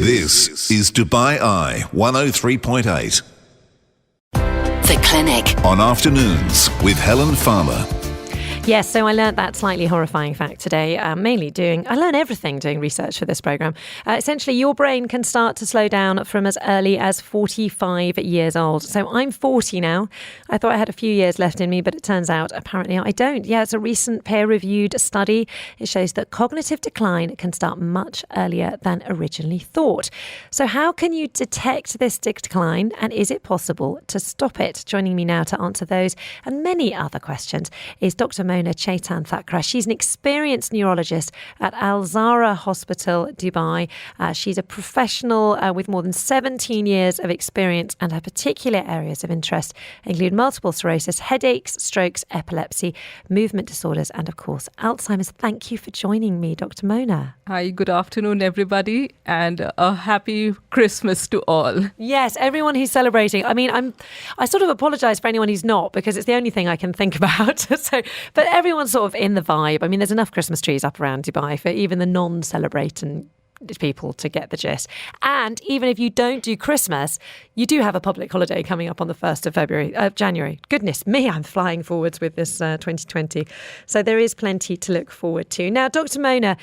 This is Dubai Eye 103.8. The Clinic. On Afternoons with Helen Farmer. Yes, so I learned that slightly horrifying fact today, I learn everything doing research for this programme. Essentially, your brain can start to slow down from as early as 45 years old. So I'm 40 now. I thought I had a few years left in me, but it turns out apparently I don't. Yeah, it's a recent peer-reviewed study. It shows that cognitive decline can start much earlier than originally thought. So how can you detect this decline, and is it possible to stop it? Joining me now to answer those and many other questions is Dr. Chetan Thakre. She's an experienced neurologist at Zahra Hospital, Dubai. She's a professional with more than 17 years of experience, and her particular areas of interest include multiple sclerosis, headaches, strokes, epilepsy, movement disorders, and of course, Alzheimer's. Thank you for joining me, Dr. Mona. Hi, good afternoon, everybody, and a happy Christmas to all. Yes, everyone who's celebrating. I mean, I sort of apologise for anyone who's not, because it's the only thing I can think about. But everyone's sort of in the vibe. I mean, there's enough Christmas trees up around Dubai for even the non-celebrating people to get the gist. And even if you don't do Christmas, you do have a public holiday coming up on the 1st of January. Goodness me, I'm flying forwards with this 2020. So there is plenty to look forward to. Now, Dr. Mona,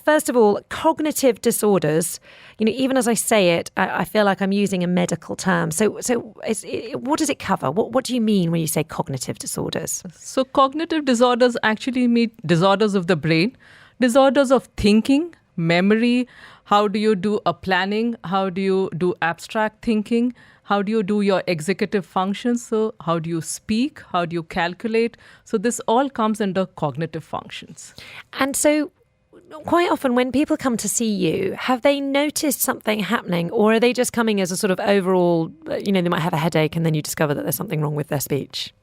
first of all, cognitive disorders, even as I say it, I feel like I'm using a medical term. So what does it cover? What do you mean when you say cognitive disorders? So cognitive disorders actually mean disorders of the brain, disorders of thinking, memory. How do you do a planning? How do you do abstract thinking? How do you do your executive functions? So how do you speak? How do you calculate? So this all comes under cognitive functions. And so quite often when people come to see you, have they noticed something happening, or are they just coming as a sort of overall, they might have a headache and then you discover that there's something wrong with their speech?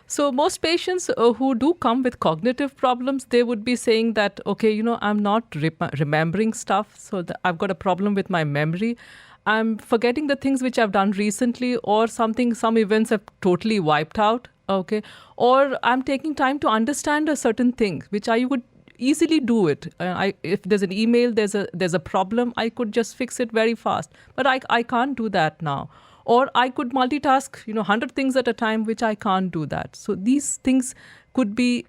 So most patients who do come with cognitive problems, they would be saying that, I'm not remembering stuff. So I've got a problem with my memory. I'm forgetting the things which I've done recently, or some events have totally wiped out. Okay. Or I'm taking time to understand a certain thing, which I would easily do it. If there's an email, there's a problem, I could just fix it very fast. But I can't do that now. Or I could multitask, 100 things at a time, which I can't do that. So these things could be,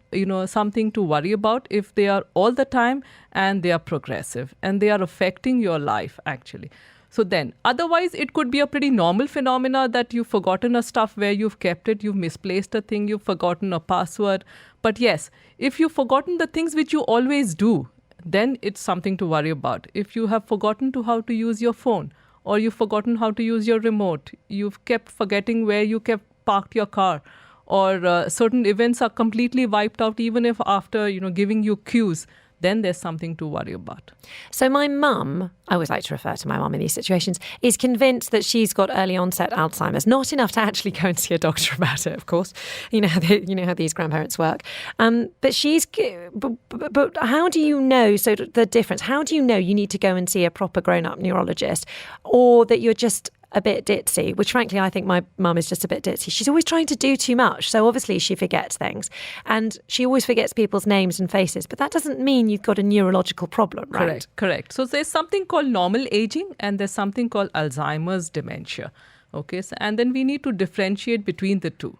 something to worry about if they are all the time and they are progressive and they are affecting your life, actually. So then, otherwise, it could be a pretty normal phenomena that you've forgotten a stuff where you've kept it, you've misplaced a thing, you've forgotten a password. But yes, if you've forgotten the things which you always do, then it's something to worry about. If you have forgotten how to use your phone, or you've forgotten how to use your remote, you've kept forgetting where you kept parked your car, or certain events are completely wiped out, even if after, giving you cues, then there's something to worry about. So my mum, I always like to refer to my mum in these situations, is convinced that she's got early onset Alzheimer's. Not enough to actually go and see a doctor about it, of course. You know how these grandparents work. But how do you know, so the difference, how do you know you need to go and see a proper grown-up neurologist, or that you're just a bit ditzy, which frankly I think my mum is just a bit ditzy. She's always trying to do too much, so obviously she forgets things, and she always forgets people's names and faces, but that doesn't mean you've got a neurological problem, right? Correct. So there's something called normal aging and there's something called Alzheimer's dementia. Okay, and then we need to differentiate between the two.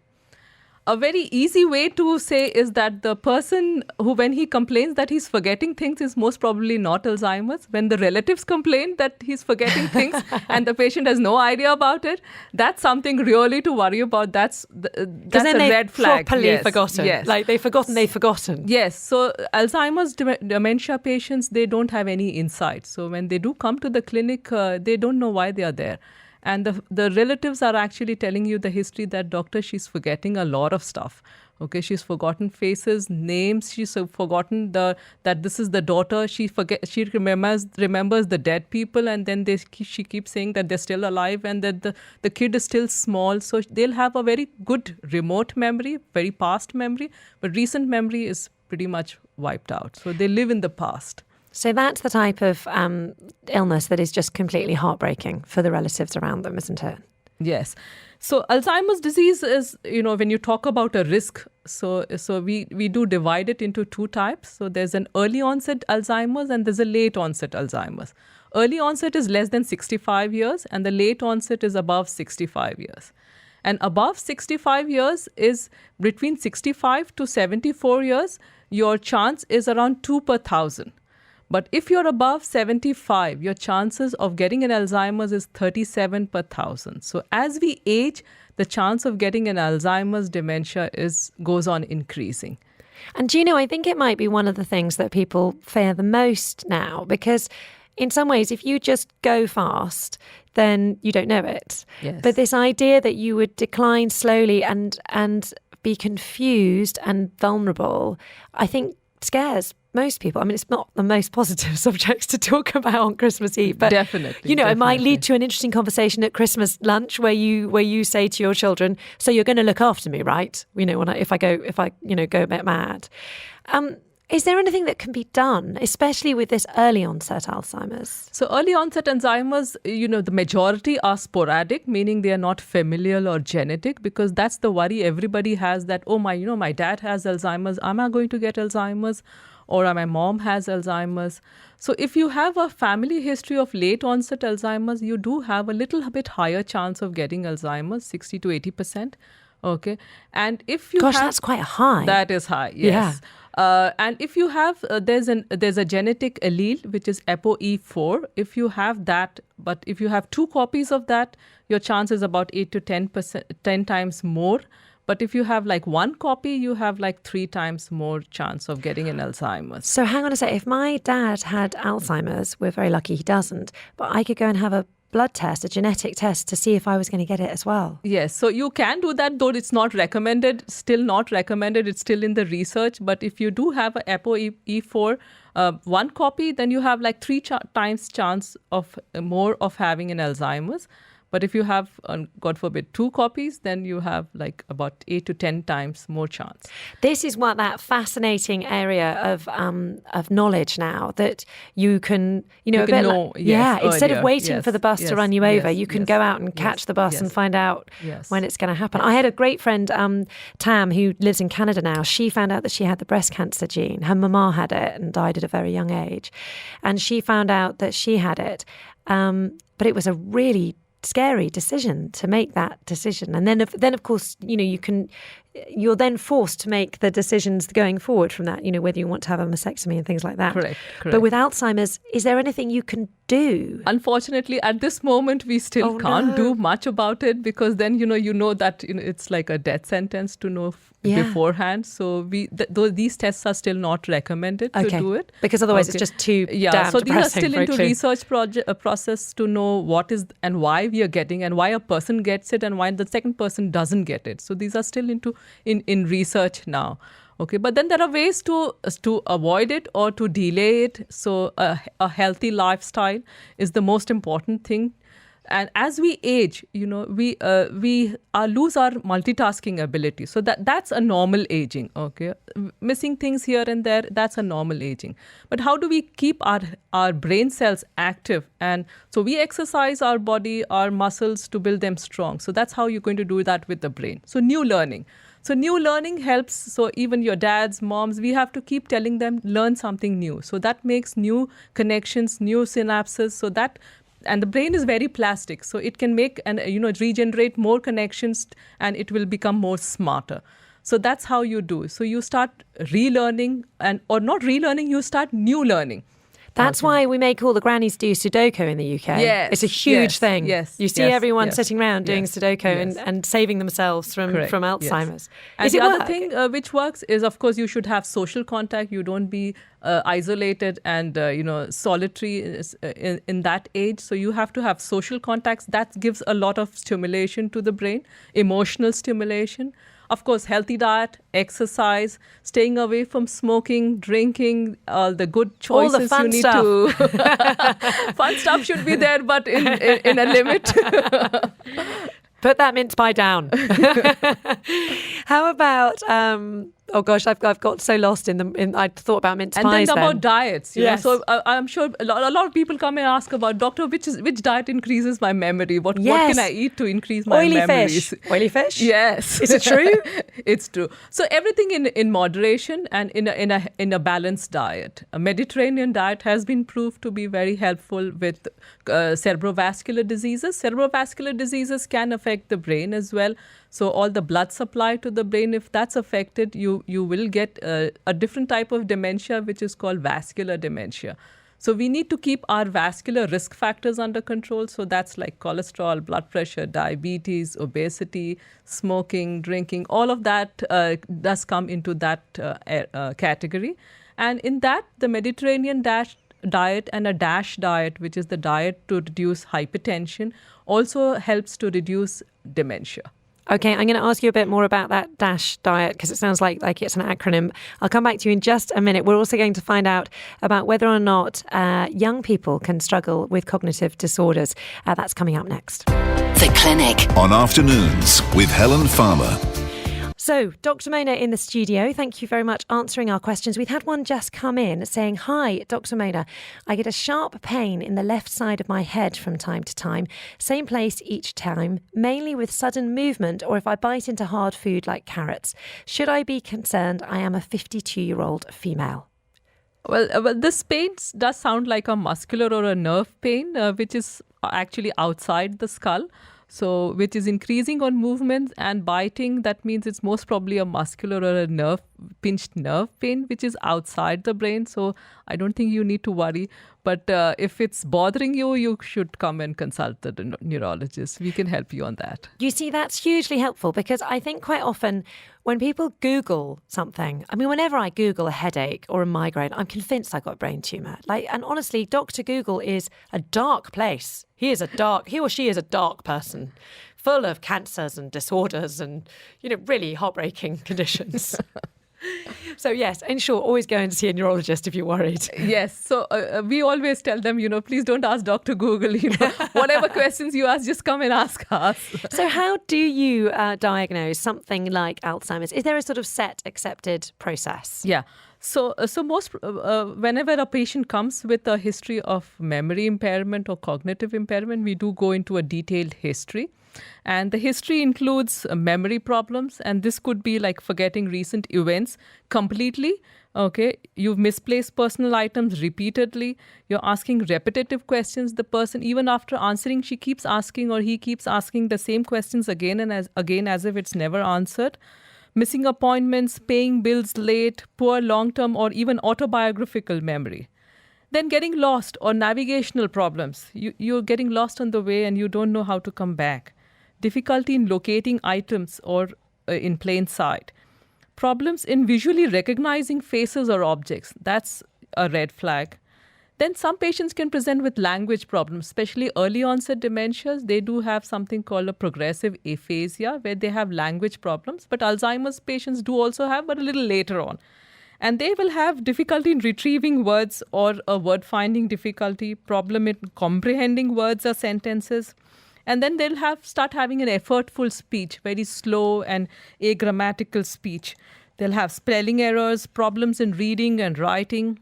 A very easy way to say is that the person who, when he complains that he's forgetting things, is most probably not Alzheimer's. When the relatives complain that he's forgetting things and the patient has no idea about it, that's something really to worry about. That's a red flag. Properly forgotten. Yes. Like they've forgotten. Yes. So Alzheimer's dementia patients, they don't have any insight. So when they do come to the clinic, they don't know why they are there. And the relatives are actually telling you the history that, doctor, she's forgetting a lot of stuff. Okay, she's forgotten faces, names. She's forgotten that this is the daughter. She remembers the dead people, and then she keeps saying that they're still alive and that the kid is still small. So they'll have a very good remote memory, very past memory, but recent memory is pretty much wiped out. So they live in the past. So that's the type of illness that is just completely heartbreaking for the relatives around them, isn't it? Yes. So Alzheimer's disease is, when you talk about a risk, so we do divide it into two types. So there's an early onset Alzheimer's and there's a late onset Alzheimer's. early onset is less than 65 years and the late onset is above 65 years. And above 65 years is between 65 to 74 years, your chance is around 2 per 1,000. But if you're above 75, your chances of getting an Alzheimer's is 37 per 1,000. So as we age, the chance of getting an Alzheimer's dementia goes on increasing. And do you know, I think it might be one of the things that people fear the most now, because in some ways, if you just go fast, then you don't know it. Yes. But this idea that you would decline slowly and be confused and vulnerable, I think scares most people. I mean, it's not the most positive subjects to talk about on Christmas Eve, but definitely, it might lead to an interesting conversation at Christmas lunch where you say to your children, "So you're going to look after me, right? If I go a bit mad." Is there anything that can be done, especially with this early onset Alzheimer's? So early onset Alzheimer's, the majority are sporadic, meaning they are not familial or genetic, because that's the worry everybody has that, my dad has Alzheimer's. Am I going to get Alzheimer's? Or my mom has Alzheimer's. So if you have a family history of late onset Alzheimer's, you do have a little bit higher chance of getting Alzheimer's, 60 to 80%. Okay. And if you that's quite high. That is high, yes. Yeah. And if you have, there's a genetic allele, which is ApoE4. If you have that, but if you have 2 copies of that, your chance is about 8 to 10 times more. But if you have like 1 copy, you have like 3 times more chance of getting an Alzheimer's. So hang on a sec. If my dad had Alzheimer's, we're very lucky he doesn't, but I could go and have a blood test, a genetic test, to see if I was going to get it as well. Yes, so you can do that, though it's not recommended, still not recommended. It's still in the research. But if you do have an ApoE4, 1 copy, then you have like 3 times chance of more of having an Alzheimer's. But if you have, God forbid, 2 copies, then you have like about 8 to 10 times more chance. This is what that fascinating area of knowledge now, that you can, know, instead of waiting for the bus to run you over, you can go out and catch the bus and find out when it's going to happen. I had a great friend, Tam, who lives in Canada now. She found out that she had the breast cancer gene. Her mama had it and died at a very young age. And she found out that she had it. But it was a really scary decision to make that decision, and then of course you're then forced to make the decisions going forward from that, whether you want to have a mastectomy and things like that. Correct. But with Alzheimer's, is there anything you can do? Unfortunately, at this moment, we still can't do much about it, because then that it's like a death sentence to know beforehand. So these tests are still not recommended to do it, because otherwise it's just too damn so depressing. These are still into research process to know what is and why we are getting, and why a person gets it and why the second person doesn't get it. So these are still in research now. Okay, but then there are ways to avoid it or to delay it. So a healthy lifestyle is the most important thing. And as we age, we lose our multitasking ability. So that's a normal aging. Okay, missing things here and there, that's a normal aging. But how do we keep our brain cells active? And so we exercise our body, our muscles to build them strong. So that's how you're going to do that with the brain. So new learning. So new learning helps. So even your dads, moms, we have to keep telling them, learn something new. So that makes new connections, new synapses. And the brain is very plastic, so it can make and regenerate more connections, and it will become more smarter. So that's how you do. So you start relearning, or not relearning, you start new learning. That's why we make all the grannies do Sudoku in the UK. Yes, it's a huge thing. Yes, you see everyone sitting around doing Sudoku and saving themselves from Alzheimer's. And the other thing which works is, of course, you should have social contact. You don't be isolated and solitary in that age. So you have to have social contacts. That gives a lot of stimulation to the brain, emotional stimulation. Of course, healthy diet, exercise, staying away from smoking, drinking, all the good choices all the fun you need stuff. to. Fun stuff should be there, but in a limit. Put that mince pie down. How about Oh gosh, I've got so lost in I thought about mince and pies then about diets. You know? Yes. So I'm sure a lot of people come and ask about, doctor, which diet increases my memory? What Yes. can I eat to increase my Oily memories? fish. Oily fish? Yes. Is it true? It's true. So everything in moderation and in a balanced diet. A Mediterranean diet has been proved to be very helpful with cerebrovascular diseases. Cerebrovascular diseases can affect the brain as well. So all the blood supply to the brain, if that's affected, you will get a different type of dementia, which is called vascular dementia. So we need to keep our vascular risk factors under control. So that's like cholesterol, blood pressure, diabetes, obesity, smoking, drinking. All of that does come into that category. And in that, the Mediterranean diet and a DASH diet, which is the diet to reduce hypertension, also helps to reduce dementia. Okay, I'm going to ask you a bit more about that DASH diet because it sounds like it's an acronym. I'll come back to you in just a minute. We're also going to find out about whether or not young people can struggle with cognitive disorders. That's coming up next. The Clinic. On Afternoons with Helen Farmer. So, Dr. Mona in the studio, thank you very much answering our questions. We've had one just come in saying, "Hi, Dr. Mona, I get a sharp pain in the left side of my head from time to time, same place each time, mainly with sudden movement or if I bite into hard food like carrots. Should I be concerned? I am a 52-year-old female." Well, this pain does sound like a muscular or a nerve pain, which is actually outside the skull. So, which is increasing on movements and biting. That means it's most probably a muscular or a pinched nerve pain, which is outside the brain. So, I don't think you need to worry. But if it's bothering you, you should come and consult the neurologist. We can help you on that. You see, that's hugely helpful because I think quite often when people Google something, I mean, whenever I Google a headache or a migraine, I'm convinced I've got a brain tumour. And honestly, Dr. Google is a dark place. He or she is a dark person, full of cancers and disorders and, really heartbreaking conditions. So yes, in short, always go and see a neurologist if you're worried. Yes. So we always tell them, please don't ask Dr. Google. Whatever questions you ask, just come and ask us. So how do you diagnose something like Alzheimer's? Is there a sort of set accepted process? Yeah. So most whenever a patient comes with a history of memory impairment or cognitive impairment, we do go into a detailed history. And the history includes memory problems, and this could be like forgetting recent events completely. Okay, you've misplaced personal items repeatedly. You're asking repetitive questions. The person, even after answering, she keeps asking or he keeps asking the same questions again and again as if it's never answered. Missing appointments, paying bills late, poor long-term or even autobiographical memory. Then getting lost or navigational problems. You're getting lost on the way and you don't know how to come back. Difficulty in locating items or in plain sight. Problems in visually recognizing faces or objects. That's a red flag. Then some patients can present with language problems, especially early onset dementias. They do have something called a progressive aphasia where they have language problems. But Alzheimer's patients do also have, but a little later on. And they will have difficulty in retrieving words or a word finding difficulty, problem in comprehending words or sentences. And then they'll start having an effortful speech, very slow and agrammatical speech. They'll have spelling errors, problems in reading and writing.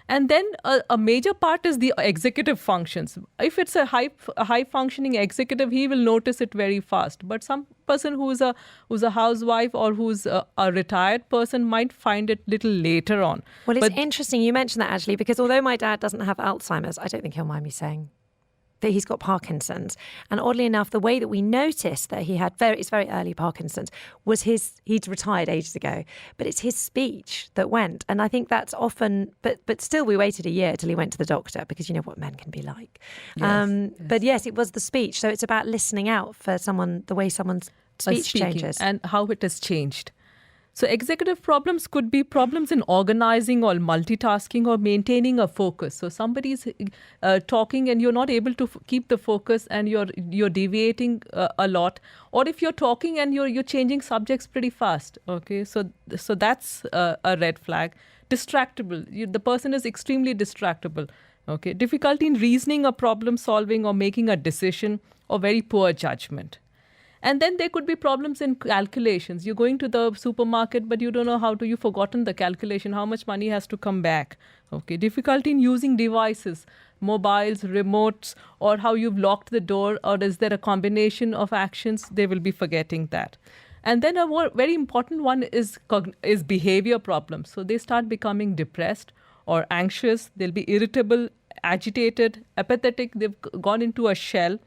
And then a major part is the executive functions. If it's a high-functioning executive, he will notice it very fast. But some person who's a housewife or who's a retired person might find it little later on. Well, it's interesting you mentioned that, actually, because although my dad doesn't have Alzheimer's, I don't think he'll mind me saying that he's got Parkinson's. And oddly enough, the way that we noticed that he had it's very early Parkinson's was he'd retired ages ago, but it's his speech that went. And I think that's often, but still we waited a year till he went to the doctor because you know what men can be like. Yes. But yes, it was the speech. So it's about listening out for the way someone's speech changes. And how it has changed. So executive problems could be problems in organizing or multitasking or maintaining a focus. So somebody's talking and you're not able to keep the focus and you're deviating a lot. Or if you're talking and you're changing subjects pretty fast. Okay, so that's a red flag. Distractible. The person is extremely distractible. Okay, difficulty in reasoning or problem solving or making a decision or very poor judgment. And then there could be problems in calculations. You're going to the supermarket, but you don't know you've forgotten the calculation, how much money has to come back. Okay, difficulty in using devices, mobiles, remotes, or how you've locked the door, or is there a combination of actions? They will be forgetting that. And then a very important one is behavior problems. So they start becoming depressed or anxious. They'll be irritable, agitated, apathetic. They've gone into a shell.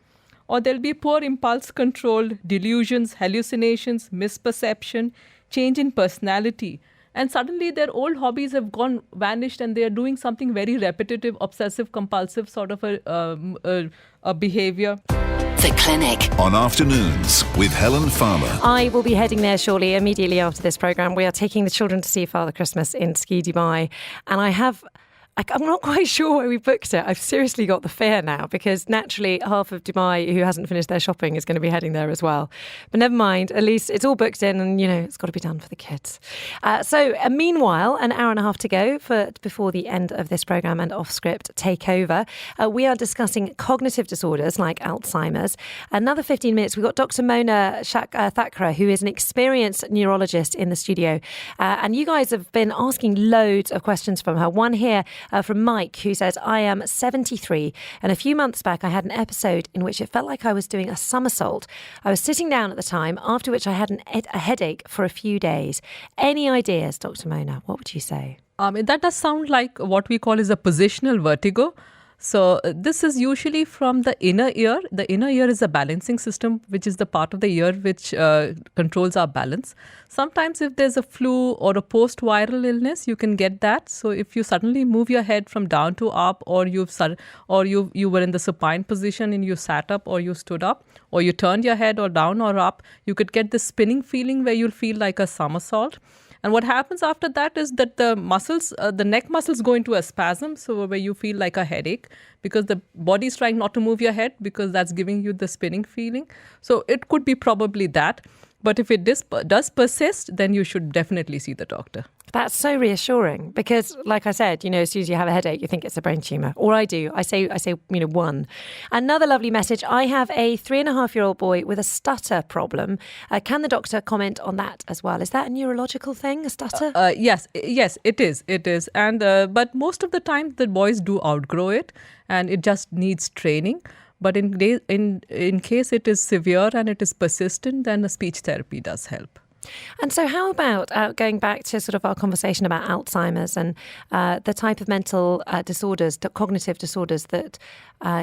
Or there'll be poor impulse control, delusions, hallucinations, misperception, change in personality. And suddenly their old hobbies have vanished, and they are doing something very repetitive, obsessive, compulsive sort of a behavior. The Clinic. On Afternoons with Helen Farmer. I will be heading there shortly, immediately after this programme. We are taking the children to see Father Christmas in Ski Dubai. And I'm not quite sure where we booked it. I've seriously got the fear now, because naturally half of Dubai who hasn't finished their shopping is going to be heading there as well. But never mind, at least it's all booked in, and, it's got to be done for the kids. Meanwhile, an hour and a half to go before the end of this programme and off-script takeover. We are discussing cognitive disorders like Alzheimer's. Another 15 minutes, we've got Dr. Mona Thakre, who is an experienced neurologist in the studio. And you guys have been asking loads of questions from her. One here from Mike, who says, I am 73, and a few months back I had an episode in which it felt like I was doing a somersault. I was sitting down at the time, after which I had a headache for a few days. Any ideas, Dr. Mona? What would you say? That does sound like what we call is a positional vertigo. So this is usually from the inner ear. The inner ear is a balancing system, which is the part of the ear which controls our balance. Sometimes if there's a flu or a post-viral illness, you can get that. So if you suddenly move your head from down to up, or you were in the supine position and you sat up or you stood up, or you turned your head or down or up, you could get this spinning feeling where you'll feel like a somersault. And what happens after that is that the muscles, the neck muscles go into a spasm, so where you feel like a headache, because the body is trying not to move your head, because that's giving you the spinning feeling. So it could be probably that. But if it does persist, then you should definitely see the doctor. That's so reassuring, because, like I said, as soon as you have a headache, you think it's a brain tumour. Or I do. I say, one. Another lovely message. I have a 3.5-year-old boy with a stutter problem. Can the doctor comment on that as well? Is that a neurological thing, a stutter? Yes, it is. It is. And but most of the time, the boys do outgrow it, and it just needs training. But in case it is severe and it is persistent, then a speech therapy does help. And so how about going back to sort of our conversation about Alzheimer's and the type of mental disorders, the cognitive disorders that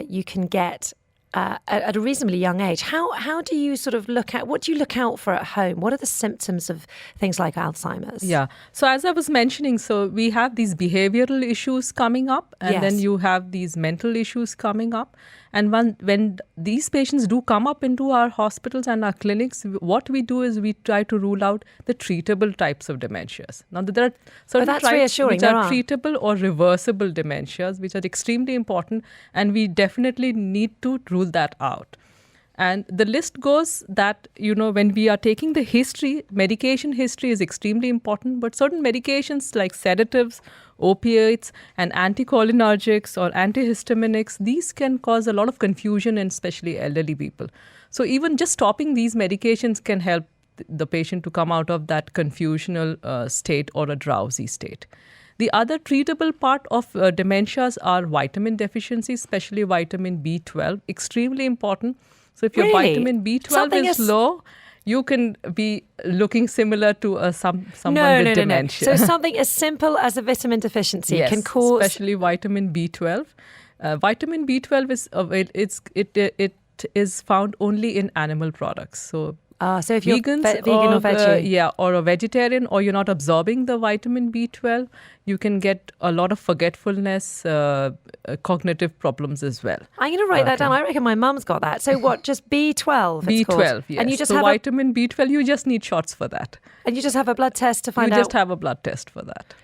you can get at a reasonably young age? How do you sort of what do you look out for at home? What are the symptoms of things like Alzheimer's? Yeah. So as I was mentioning, so we have these behavioral issues coming up, and then you have these mental issues coming up. And when these patients do come up into our hospitals and our clinics, what we do is we try to rule out the treatable types of dementias. Now, there are certain types which are treatable or reversible dementias, which are extremely important, and we definitely need to rule that out. And the list goes that, when we are taking the history, medication history is extremely important, but certain medications like sedatives, opiates, and anticholinergics or antihistaminics, these can cause a lot of confusion in especially elderly people. So even just stopping these medications can help the patient to come out of that confusional state or a drowsy state. The other treatable part of dementias are vitamin deficiencies, especially vitamin B12, extremely important. So if your vitamin B12 is low, you can be looking similar to someone with dementia. No. So something as simple as a vitamin deficiency can cause... especially vitamin B12. Vitamin B12 is found only in animal products. So if you're vegan or veggie. Or a vegetarian, or you're not absorbing the vitamin B12, you can get a lot of forgetfulness, cognitive problems as well. I'm going to write that down. I reckon my mum's got that. So what, just B12? B12, yes. And you just have vitamin B12, you just need shots for that. And you just have a blood test to find out? You just have a blood test for that.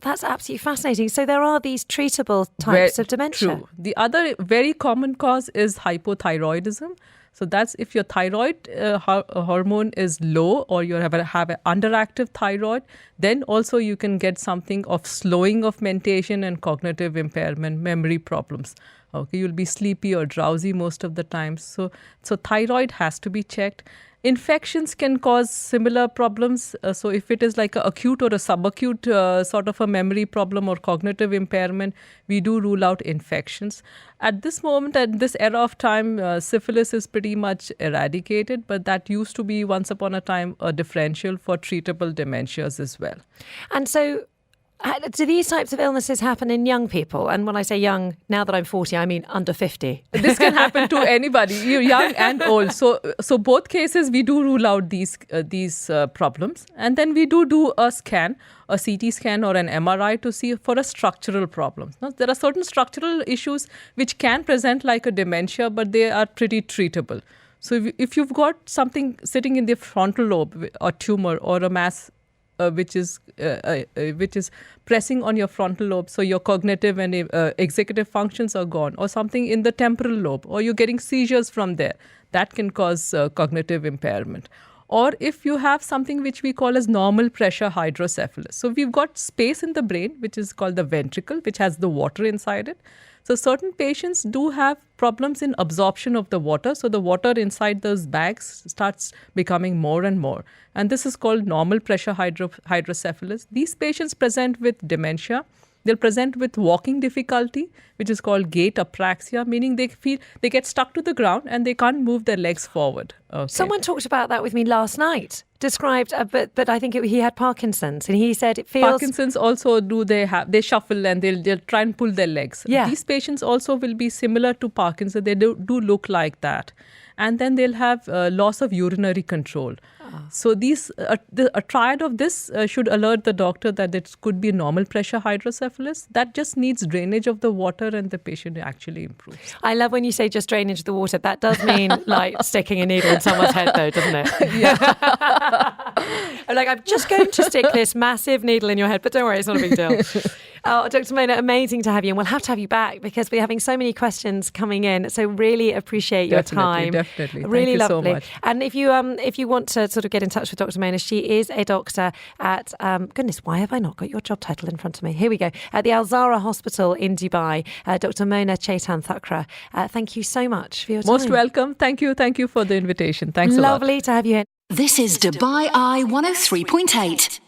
That's absolutely fascinating. So there are these treatable types of dementia. True. The other very common cause is hypothyroidism. So that's if your thyroid hormone is low or you have an underactive thyroid, then also you can get something of slowing of mentation and cognitive impairment, memory problems. Okay, you'll be sleepy or drowsy most of the time. So thyroid has to be checked. Infections can cause similar problems. So if it is like an acute or a subacute sort of a memory problem or cognitive impairment, we do rule out infections. At this moment, at this era of time, syphilis is pretty much eradicated, but that used to be once upon a time a differential for treatable dementias as well. And so, do these types of illnesses happen in young people? And when I say young, now that I'm 40, I mean under 50. This can happen to anybody, young and old. So both cases, we do rule out these problems. And then we do a scan, a CT scan or an MRI to see for a structural problem. Now, there are certain structural issues which can present like a dementia, but they are pretty treatable. So if you've got something sitting in the frontal lobe, a tumor or a mass which is pressing on your frontal lobe, so your cognitive and executive functions are gone, or something in the temporal lobe, or you're getting seizures from there, that can cause cognitive impairment. Or if you have something which we call as normal pressure hydrocephalus. So we've got space in the brain, which is called the ventricle, which has the water inside it. So certain patients do have problems in absorption of the water. So the water inside those bags starts becoming more and more. And this is called normal pressure hydrocephalus. These patients present with dementia. They'll present with walking difficulty, which is called gait apraxia, meaning they get stuck to the ground and they can't move their legs forward. Okay. Someone talked about that with me last night. Described, but I think he had Parkinson's, and he said it feels. Parkinson's also they shuffle and they'll try and pull their legs. Yeah. These patients also will be similar to Parkinson's. They do look like that, and then they'll have loss of urinary control. So a triad of this should alert the doctor that it could be normal pressure hydrocephalus. That just needs drainage of the water and the patient actually improves. I love when you say just drainage of the water. That does mean like sticking a needle in someone's head though, doesn't it? Yeah. I'm like, I'm just going to stick this massive needle in your head, but don't worry, it's not a big deal. Oh, Dr. Mona, amazing to have you. And we'll have to have you back because we're having so many questions coming in. So really appreciate your time. Definitely. Really Thank you lovely. so much. And if you want to sort of get in touch with Dr. Mona, she is a doctor at, goodness, why have I not got your job title in front of me? Here we go. At the Zahra Hospital in Dubai. Dr. Mona Chetan Thakre. Thank you so much for your time. Most welcome. Thank you for the invitation. Thanks a lot. Lovely to have you here. This is Dubai Eye 103.8.